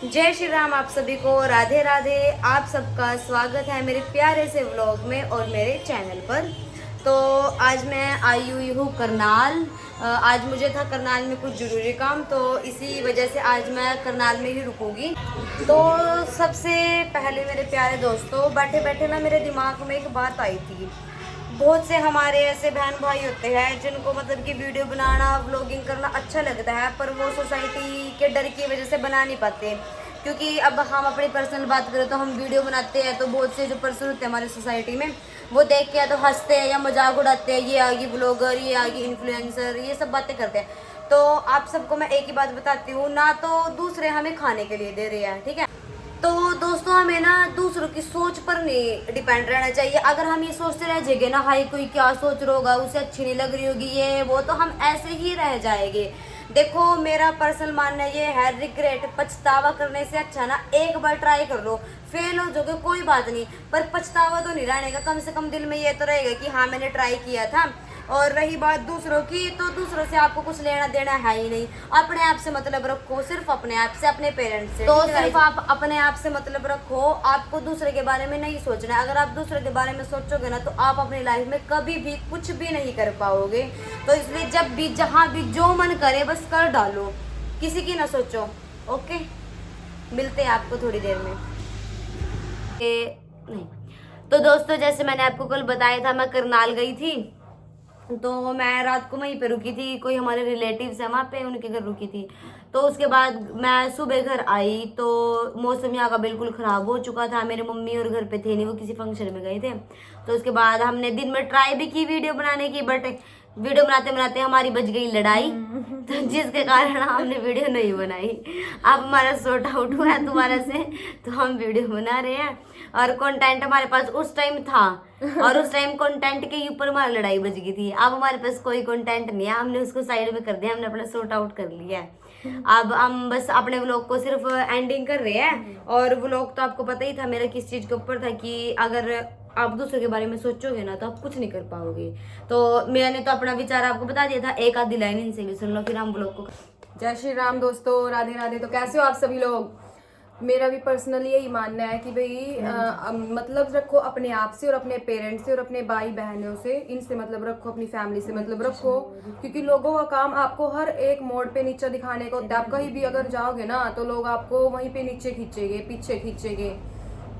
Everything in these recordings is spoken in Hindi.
जय श्री राम। आप सभी को राधे राधे। आप सबका स्वागत है मेरे प्यारे से व्लॉग में और मेरे चैनल पर। तो आज मैं आई हुई हूँ करनाल। आज मुझे था करनाल में कुछ ज़रूरी काम, तो इसी वजह से आज मैं करनाल में ही रुकूंगी। तो सबसे पहले मेरे प्यारे दोस्तों, बैठे बैठे ना मेरे दिमाग में एक बात आई थी। बहुत से हमारे ऐसे बहन भाई होते हैं जिनको मतलब कि वीडियो बनाना, व्लॉगिंग करना अच्छा लगता है, पर वो सोसाइटी के डर की वजह से बना नहीं पाते। क्योंकि अब हम अपनी पर्सनल बात करें तो हम वीडियो बनाते हैं तो बहुत से जो पर्सन होते हैं हमारी सोसाइटी में, वो देख के या तो हंसते हैं या मजाक उड़ाते हैं, ये आ गई व्लॉगर, ये आ गई इन्फ्लुएंसर, ये सब बातें करते हैं। तो आप सबको मैं एक ही बात बताती हूँ, ना तो दूसरे हमें खाने के लिए दे रहे हैं, ठीक है। तो दोस्तों, हमें ना दूसरों की सोच पर नहीं डिपेंड रहना चाहिए। अगर हम ये सोचते रह जाएंगे ना, हाई कोई क्या सोच रहा होगा, उसे अच्छी नहीं लग रही होगी ये वो, तो हम ऐसे ही रह जाएंगे। देखो, मेरा पर्सनल मानना ये है, रिग्रेट, पछतावा करने से अच्छा ना एक बार ट्राई कर लो। फेल हो जाओगे कोई बात नहीं, पर पछतावा तो नहीं रहने का। कम से कम दिल में ये तो रहेगा कि हाँ मैंने ट्राई किया था। और रही बात दूसरों की, तो दूसरों से आपको कुछ लेना देना है ही नहीं। अपने आप से मतलब रखो, सिर्फ अपने आप से, अपने पेरेंट्स से। तो सिर्फ आप अपने आप से मतलब रखो, आपको दूसरे के बारे में नहीं सोचना है। अगर आप दूसरे के बारे में सोचोगे ना, तो आप अपनी लाइफ में कभी भी कुछ भी नहीं कर पाओगे। तो इसलिए जब भी जहाँ भी जो मन करे बस कर डालो, किसी की ना सोचो। ओके, मिलते हैं आपको थोड़ी देर में। नहीं तो दोस्तों, जैसे मैंने आपको कल बताया था, मैं करनाल गई थी। तो मैं रात को वहीं पे रुकी थी, कोई हमारे रिलेटिव्स है वहाँ पे, उनके घर रुकी थी। तो उसके बाद मैं सुबह घर आई तो मौसम यहाँ का बिल्कुल ख़राब हो चुका था। मेरे मम्मी और घर पे थे नहीं, वो किसी फंक्शन में गए थे। तो उसके बाद हमने दिन में ट्राई भी की वीडियो बनाने की, बट वीडियो बनाते बनाते हमारी बच गई लड़ाई, तो जिसके कारण हमने वीडियो नहीं बनाई। अब हमारा सॉर्ट आउट हुआ है दोबारा से, तो हम वीडियो बना रहे हैं। और कंटेंट हमारे पास उस टाइम था, और उस टाइम कंटेंट के ऊपर हमारी लड़ाई बच गई थी। अब हमारे पास कोई कंटेंट नहीं है, हमने उसको साइड में कर दिया, हमने अपना सॉर्ट आउट कर लिया है। अब हम बस अपने व्लॉग को सिर्फ एंडिंग कर रहे हैं। और व्लॉग तो आपको पता ही था मेरा किस चीज़ के ऊपर था, कि अगर आप दूसरों के बारे में सोचोगे ना तो आप कुछ नहीं कर पाओगे। तो मैंने तो अपना विचार आपको बता दिया था, एक आधी लाइन इनसे भी सुन लो, फिर हम व्लॉग को। जय श्री राम दोस्तों, राधे राधे। तो कैसे हो आप सभी लोग? मेरा भी पर्सनली यही मानना है कि भाई मतलब रखो अपने आप से और अपने पेरेंट्स से और अपने भाई बहनों से, इनसे मतलब रखो, अपनी फैमिली से मतलब रखो। क्योंकि लोगों का काम आपको हर एक मोड़ पे नीचे दिखाने को होता है। आप कहीं भी अगर जाओगे ना तो लोग आपको वहीं पे नीचे खींचेंगे, पीछे खींचेंगे।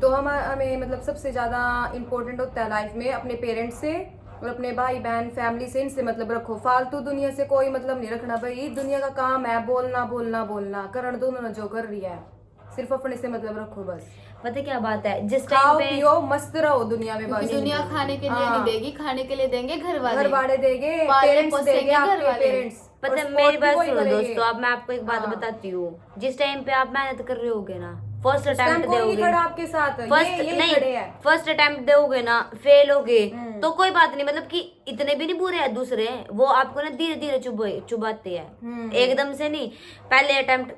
तो हमें मतलब सबसे ज़्यादा इम्पोर्टेंट होता है लाइफ में अपने पेरेंट्स से और अपने भाई बहन फैमिली से, इनसे मतलब रखो। फालतू दुनिया से कोई मतलब नहीं रखना भाई। दुनिया का काम है बोलना बोलना बोलना, करण दो उन्होंने जो कर रही है, सिर्फ अपने से मतलब रखो बस। पता क्या बात है, जिस खाओ टाइम पे पियो मस्त रहो दुनिया में, बस। दुनिया खाने के लिए नहीं देगी, खाने के लिए देंगे घर वाले देंगे, पाले पेरेंट्स पोसेंगे देंगे, घर आपके वाले। पेरेंट्स। पता है, मेरी बात सुनो दोस्तों, अब मैं आपको एक बात बताती हूँ। जिस टाइम पे आप मेहनत कर रहे होगे ना, फर्स्ट अटेम्प्ट दोगे, आपके साथ फर्स्ट अटेम्प्ट दोगे ना, फेल होगे तो कोई बात नहीं, मतलब कि इतने भी नहीं बुरे हैं दूसरे, वो आपको ना धीरे धीरे चुबाते हैं, एकदम से नहीं। पहले अटेम्प्ट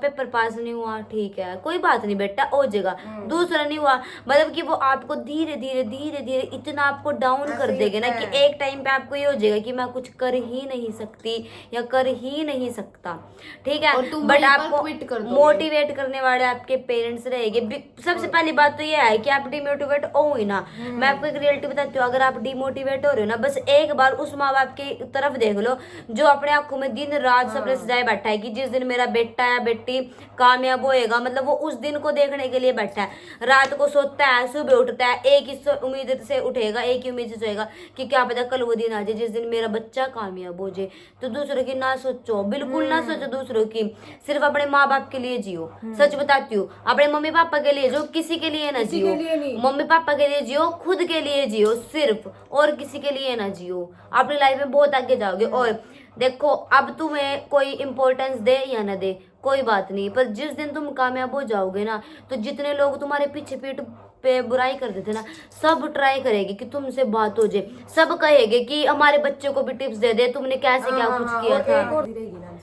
पेपर पास नहीं हुआ, ठीक है कोई बात नहीं बेटा, हो जाएगा। दूसरा नहीं हुआ, मतलब कि वो आपको धीरे धीरे धीरे धीरे इतना आपको डाउन कर देगा ना, कि एक टाइम पे आपको ये हो जाएगा कि मैं कुछ कर ही नहीं सकती या कर ही नहीं सकता, ठीक है। बट आपको मोटिवेट करने वाले आपके पेरेंट्स रहेंगे। सबसे पहली बात तो ये है कि आप डिमोटिवेट हो ही ना। मैं आपको एक रियलिटी बताती हूँ, अगर आप डिमोटिवेट हो रहे हो ना, बस एक बार उस माँ बाप की तरफ देख लो जो अपने आंखों में दिन रात सपने सजाए बैठा है कि जिस दिन मेरा बेटा या बेटी कामयाब होएगा, मतलब वो उस दिन को देखने के लिए बैठा है। रात को सोता है, सुबह उठता है, एक ही उम्मीद से उठेगा, एक ही उम्मीद से सोएगा कि क्या पता कल वो दिन आ जाए जिस दिन मेरा बच्चा कामयाब हो जाए। तो दूसरों की ना सोचो, बिल्कुल ना सोचो दूसरों की, सिर्फ अपने माँ बाप के लिए जियो। सच बताती हूँ, अपने मम्मी पापा के लिए जियो, किसी के लिए ना जियो। मम्मी पापा के लिए जियो, खुद के लिए जियो सिर्फ, और किसी के लिए ना जियो। अपनी लाइफ में बहुत आगे जाओगे। और देखो, अब तुम्हें कोई इम्पोर्टेंस दे या ना दे कोई बात नहीं, पर जिस दिन तुम कामयाब हो जाओगे ना, तो जितने लोग तुम्हारे पीछे पीठ पे बुराई करते थे ना, सब ट्राई करेगी कि तुमसे बात हो जाए। सब कहेंगे कि हमारे बच्चे को भी टिप्स दे दे, तुमने कैसे क्या कुछ किया था।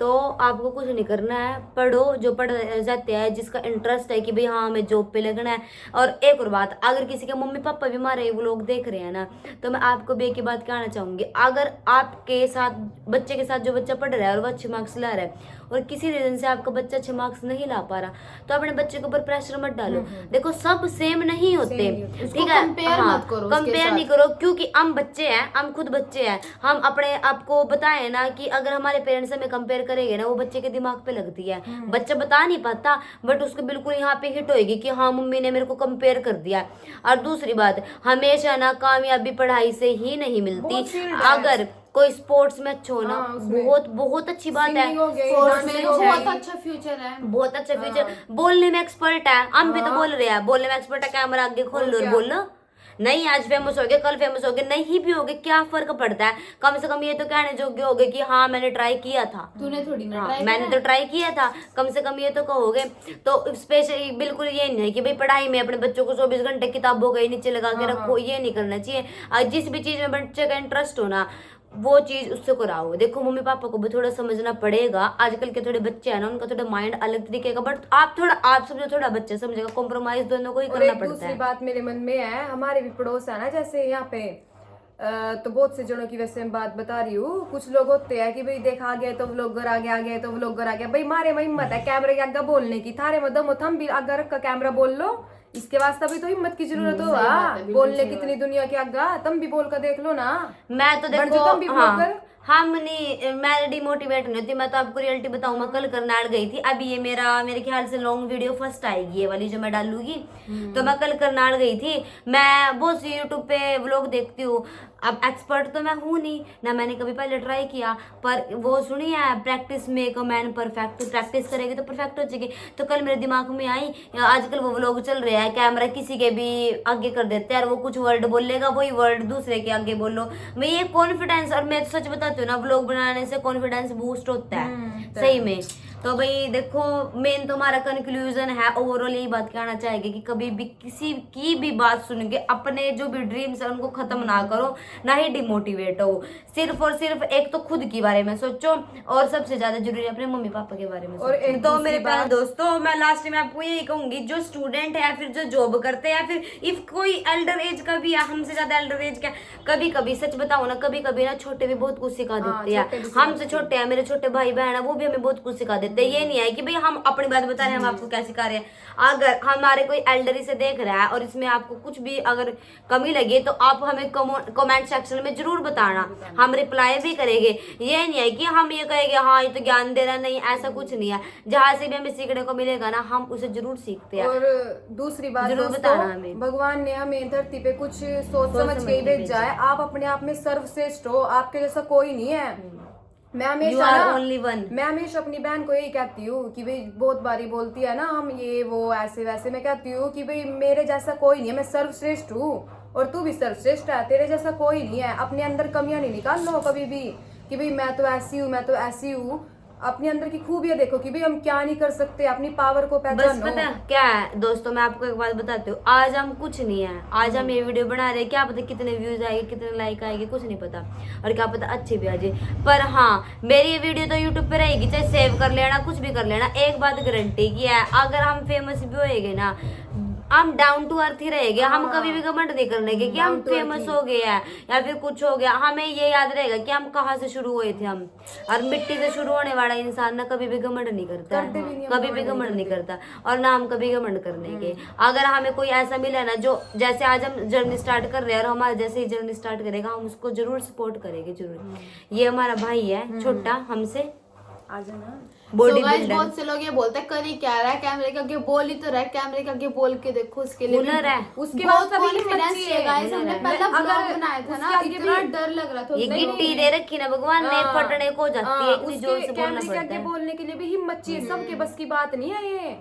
तो आपको कुछ नहीं करना है, पढ़ो जो पढ़ जाते हैं, जिसका इंटरेस्ट है कि भाई हाँ हमें जॉब पे लगना है। और एक और बात, अगर किसी के मम्मी पापा भी हमारे वो लोग देख रहे हैं ना, तो मैं आपको भी एक ही बात कहना चाहूंगी, अगर आपके साथ बच्चे के साथ जो बच्चा पढ़ रहा है और वो अच्छे मार्क्स ला रहा है, और किसी रीजन से आपका बच्चा अच्छे मार्क्स नहीं ला पा रहा, तो अपने बच्चे के ऊपर प्रेशर मत डालो। देखो सब सेम नहीं होते, ठीक है, compare मत करो उसके कंपेयर साथ। नहीं करो, क्योंकि हम बच्चे हैं, हम खुद बच्चे हैं। हम अपने आपको बताएं ना कि अगर हमारे पेरेंट्स हमें कंपेयर करेंगे ना, वो बच्चे के दिमाग पे लगती है। बच्चा बता नहीं पाता बट उसको बिल्कुल यहाँ पे हिट होएगी कि हाँ मम्मी ने मेरे को कंपेयर कर दिया। और दूसरी बात, हमेशा ना कामयाबी पढ़ाई से ही नहीं मिलती। अगर कोई स्पोर्ट्स में अच्छा हो ना, बहुत बहुत अच्छी बात है। स्पोर्ट्स में बहुत अच्छा फ्यूचर है। बहुत अच्छा फ्यूचर, बोलने में एक्सपर्ट है, हम भी तो बोल रहे हैं, बोलने में एक्सपर्ट है, कैमरा आगे खोल लो और बोलो। नहीं आज फेमस हो गए, कल फेमस हो गए, नहीं भी हो गए, क्या फर्क पड़ता है? कम से कम ये तो कहने योग्य हो गए कि हाँ मैंने ट्राई किया था। तूने थोड़ी ना हाँ, मैंने तो ट्राई किया था, कम से कम ये तो कहोगे। तो स्पेशली बिल्कुल ये नहीं है कि भाई पढ़ाई में अपने बच्चों को 24 घंटे किताबों के नीचे लगा के रखो, ये नहीं करना चाहिए। जिस भी चीज में बच्चे का इंटरेस्ट हो ना, वो चीज उससे कराओ। देखो मम्मी पापा को भी थोड़ा समझना पड़ेगा, आजकल के थोड़े बच्चे हैं ना, उनका थोड़ा माइंड अलग तरीके का, बट आप समझो, थोड़ा बच्चा समझेगा, कॉम्प्रोमाइज दोनों को ही और करना एक पड़ता दूसरी है। बात मेरे मन में है, हमारे भी पड़ोस है ना, जैसे यहाँ पे तो बहुत से जनों की वैसे मैं बात बता रही हूँ। कुछ लोग होते हैं कि भाई देखा आ गया तो व्लॉगर आ गया, आ गया तो व्लॉगर आ गया। भाई मारे में हिम्मत है कैमरे के आगे बोलने की, थारे में दम हो, थम भी आगे रख का कैमरा बोल लो। इसके वास्ते भी तो हिम्मत की जरूरत हो, बोलने कितनी दुनिया के आगे, तुम भी बोल कर देख लो ना। मैं तो बट जो देखो तुम भी ब्लॉगर हम नहीं, मैं डिमोटिवेट नहीं होती। मैं तो आपको रियलिटी बताऊं, मैं कल करनाल गई थी। अभी ये मेरे ख्याल से लॉन्ग वीडियो फर्स्ट आएगी, ये वाली जो मैं डालूंगी। तो मैं कल करनाल गई थी। मैं बहुत सी यूट्यूब पे व्लॉग देखती हूँ। अब एक्सपर्ट तो मैं हूँ नहीं ना, मैंने कभी पहले ट्राई किया, पर वो सुनी है practice make a man perfect, practice करेगी तो परफेक्ट हो जाएगी। तो कल मेरे दिमाग में आई, आजकल वो व्लॉग चल रहे हैं, कैमरा किसी के भी आगे कर देते हैं और वो कुछ वर्ड बोलेगा, वही वर्ड दूसरे के आगे बोलो। मैं ये कॉन्फिडेंस, और मैं तो सच बताती हूँ ना, व्लॉग बनाने से कॉन्फिडेंस बूस्ट होता है सही में। तो भाई देखो, मेन तो हमारा कंक्लूजन है, ओवरऑल यही बात कहना चाहेंगे कि कभी भी किसी की भी बात सुन के अपने जो भी ड्रीम्स है उनको खत्म ना करो, ना ही डिमोटिवेट हो। सिर्फ और सिर्फ एक तो खुद के बारे में सोचो, और सबसे ज्यादा जरूरी अपने मम्मी पापा के बारे में और सोचो। एक तो दूसरी मेरे प्यारे बात- दोस्तों, मैं लास्ट में आपको यही कहूंगी, जो स्टूडेंट है, फिर जो जॉब करते हैं, फिर इफ कोई एल्डर एज का भी है, हमसे ज्यादा एल्डर एज का, कभी कभी सच बताओ ना, कभी कभी ना छोटे भी बहुत कुछ सिखा देते हैं। हमसे छोटे हैं, मेरे छोटे भाई बहन है, वो भी हमें बहुत कुछ सिखा देते हैं। ये नहीं है कि भाई हम अपनी बात बता रहे हैं, हम आपको क्या सिखा रहे हैं। अगर हमारे कोई एल्डर से देख रहा है और इसमें आपको कुछ भी अगर कमी लगे तो आप हमें कमेंट सेक्शन में जरूर बताना, हम रिप्लाई भी करेंगे। ये नहीं है कि हम ये कहेंगे हाँ ये तो ज्ञान दे रहा, नहीं, ऐसा कुछ नहीं है। जहाँ से भी हमें सीखने को मिलेगा ना, हम उसे जरूर सीखते हैं। और दूसरी बात जरूर दोस्तों, बताना हमें। भगवान ने हमें धरती पे कुछ सोच समझ के ही भेजा है। आप अपने आप में सर्वश्रेष्ठ हो, आपके जैसा कोई नहीं है। मैं You हमेशा are ना, only one. मैं हमेशा अपनी बहन को यही कहती हूँ कि भाई बहुत बारी बोलती है ना हम ये वो ऐसे वैसे, मैं कहती हूँ कि भाई मेरे जैसा कोई नहीं है, मैं सर्वश्रेष्ठ हूँ और तू भी सर्वश्रेष्ठ है, तेरे जैसा कोई नहीं है। अपने अंदर कमियां नहीं निकाल लो कभी भी कि भाई मैं तो ऐसी हूँ, मैं तो ऐसी हूँ। अपने अंदर की खूबियां देखो कि भाई हम क्या नहीं कर सकते, अपनी पावर को बस पहचानो। पता है क्या है दोस्तों, मैं आपको एक बात बताती हूँ, आज हम कुछ नहीं है, आज हम ये वीडियो बना रहे हैं, क्या पता कितने व्यूज आएंगे, कितने लाइक आएंगे, कुछ नहीं पता, और क्या पता अच्छे भी आ जाए। पर हाँ, मेरी ये वीडियो तो यूट्यूब पे रहेगी, चाहे सेव कर लेना, कुछ भी कर लेना। एक बात गारंटी की है, अगर हम फेमस भी होएंगे ना, हम डाउन टू अर्थ ही रहेंगे। हम कभी भी घमंड नहीं करने के कि हम फेमस हो गए हैं या फिर कुछ हो गया। हमें ये याद रहेगा कि हम कहाँ से शुरू हुए थे हम, और मिट्टी से शुरू होने वाला इंसान ना कभी भी घमंड नहीं करता है, कभी भी घमंड नहीं करता, और ना हम कभी घमंड करने के। अगर हमें कोई ऐसा मिला ना, जो जैसे आज हम जर्नी स्टार्ट कर रहे हैं और हमारे जैसे ही जर्नी स्टार्ट करेगा, हम उसको जरूर सपोर्ट करेंगे, जरूर। ये हमारा भाई है छोटा, हमसे आ जाना। बॉडी So guys, बिल्डर, बहुत से लोग ये बोलते हैं करी क्या रहा है, कैमरे के आगे बोल ही तो रहा है, कैमरे के आगे बोल के देखो, उसके लिए भी हुनर है। उसके बहुत बाद सभी confidence बच्ची चाहिए guys। हमने पहला अगर vlog बनाया था ना, उसके आगे इतना भी- डर लग रहा था। ये उसमें। गिट्टी दे रखी ना भगवान ने, फटने को जाती है, इतनी जोर से बोलना कैमरे के पड़ता आगे है। बोलने के लिए भी हिम्मत चाहिए, सबके बस की बात नहीं है ये।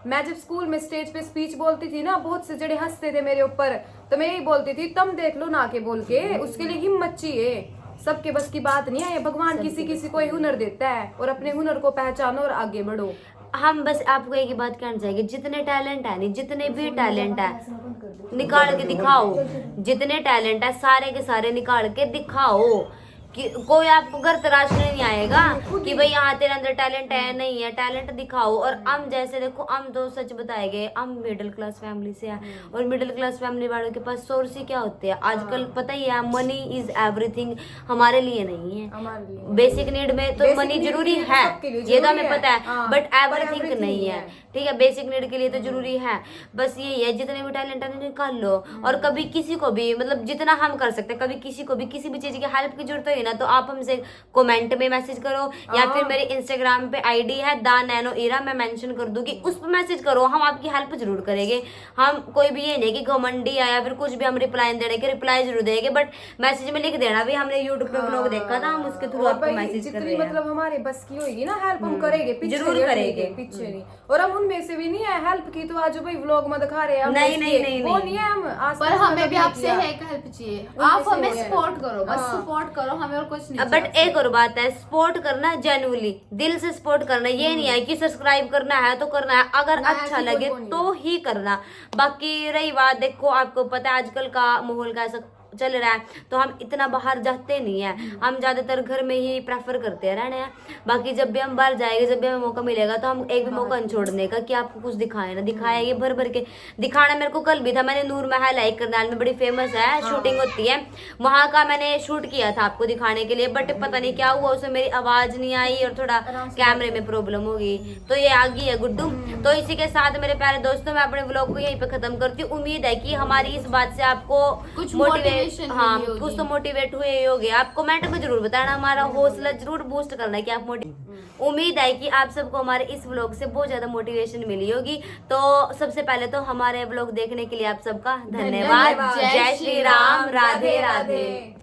मैं जब स्कूल में स्टेज पे स्पीच बोलती थी ना, बहुत से जड़े हंसते थे मेरे ऊपर, तो मैं यही बोलती थी तुम देख लो ना के बोल के, उसके लिए हिम्मत चाहिए। सबके बस की बात नहीं है, भगवान किसी किसी को हुनर देता है, और अपने हुनर को पहचानो और आगे बढ़ो। हम बस आपको एक ही बात कहना चाहेंगे, जितने टैलेंट है नहीं, जितने भी टैलेंट है निकाल के दिखाओ, जितने टैलेंट है सारे के सारे निकाल के दिखाओ। कि कोई आपको घर तराशने नहीं आएगा कि भाई हाँ तेरे अंदर टैलेंट है, नहीं है, टैलेंट दिखाओ। और हम जैसे देखो, हम तो सच बताए गए, हम मिडिल क्लास फैमिली से हैं, और मिडिल क्लास फैमिली वालों के पास सोर्स ही क्या होते हैं आजकल, पता ही है, मनी इज एवरीथिंग। हमारे लिए नहीं है, हमारे लिए बेसिक नीड में तो Basic मनी need जरूरी के लिए तो है, सबके लिए ये तो जरूरी हमें है। पता है, हाँ, बट पर एवरीथिंग everything नहीं है, ठीक है। बेसिक नीड के लिए तो जरूरी है, बस यही है, जितने भी टैलेंट है निकाल लो। और कभी किसी को भी, मतलब जितना हम कर सकते हैं, कभी किसी को भी किसी भी चीज की हेल्प की जरूरत है ना, तो आप हमसे कमेंट में मैसेज करो, या फिर मेरे इंस्टाग्राम पे आईडी है दा नैनो ईरा, मैं मेंशन कर दूंगी, उस पर मैसेज करो, हम आपकी हेल्प जरूर करेंगे। हम कोई भी ये नहीं कि घमंडी है या फिर कुछ भी हम रिप्लाई देने के, रिप्लाई जरूर देंगे, बट मैसेज में लिख देना भी हमने यूट्यूब पे व्लॉग देखा था, हम उसके थ्रू और आपको भाई मैसेज कर जितनी रहे हैं। मतलब हमारे बस की होगी ना हेल्प हम करेंगे, पीछे जरूर नहीं करेंगे। हटेंगे, पीछे नहीं। और हम उनमें से भी नहीं है हेल्प की तो आज भाई व्लॉग में दिखा रहे हैं हम नहीं, इसके, नहीं, नहीं, वो नहीं। नहीं है हम आज पर तक हमें मतलब भी नहीं आपसे किया। है एक हेल्प चाहिए, उनमें आप से हमें है। सपोर्ट करो, बस हाँ। सपोर्ट करो, हमें और कुछ नहीं बट चाहिए एक और बात है, सपोर्ट करना जेन्युइनली दिल से सपोर्ट करना, ये नहीं है कि सब्सक्राइब करना है तो करना है, अगर ना, अच्छा ऐसी कोई लगे वो नहीं तो ही करना। बाकी रही बात, देखो आपको पता है आजकल का माहौल कैसा चल रहा है, तो हम इतना बाहर जाते नहीं है, हम ज्यादातर घर में ही प्रेफर करते हैं रहने। बाकी जब भी हम बाहर जाएंगे, जब भी हमें मौका मिलेगा, तो हम एक भी मौका नहीं छोड़ने का कि आपको कुछ दिखाए ना दिखाए, ये भर भर के दिखाना। मेरे को कल भी था, मैंने नूर महल है करनाल में, बड़ी फेमस है, शूटिंग होती है वहां का, मैंने शूट किया था आपको दिखाने के लिए, बट पता नहीं क्या हुआ, उसमें मेरी आवाज नहीं आई और थोड़ा कैमरे में प्रॉब्लम हो गई, तो ये आ गई है गुड्डू। तो इसी के साथ मेरे प्यारे दोस्तों, मैं अपने व्लॉग को यहीं पे खत्म करती हूँ। उम्मीद है कि हमारी इस बात से आपको कुछ मोटिवेट, motivation हाँ मिली होगी। कुछ तो मोटिवेट हुए ही होगे। आप कमेंट में जरूर बताना, हमारा हौसला जरूर बूस्ट करना है कि आप उम्मीद है कि आप सबको हमारे इस व्लॉग से बहुत ज्यादा मोटिवेशन मिली होगी। तो सबसे पहले तो हमारे व्लॉग देखने के लिए आप सबका धन्यवाद। जय श्री राम, राधे राधे।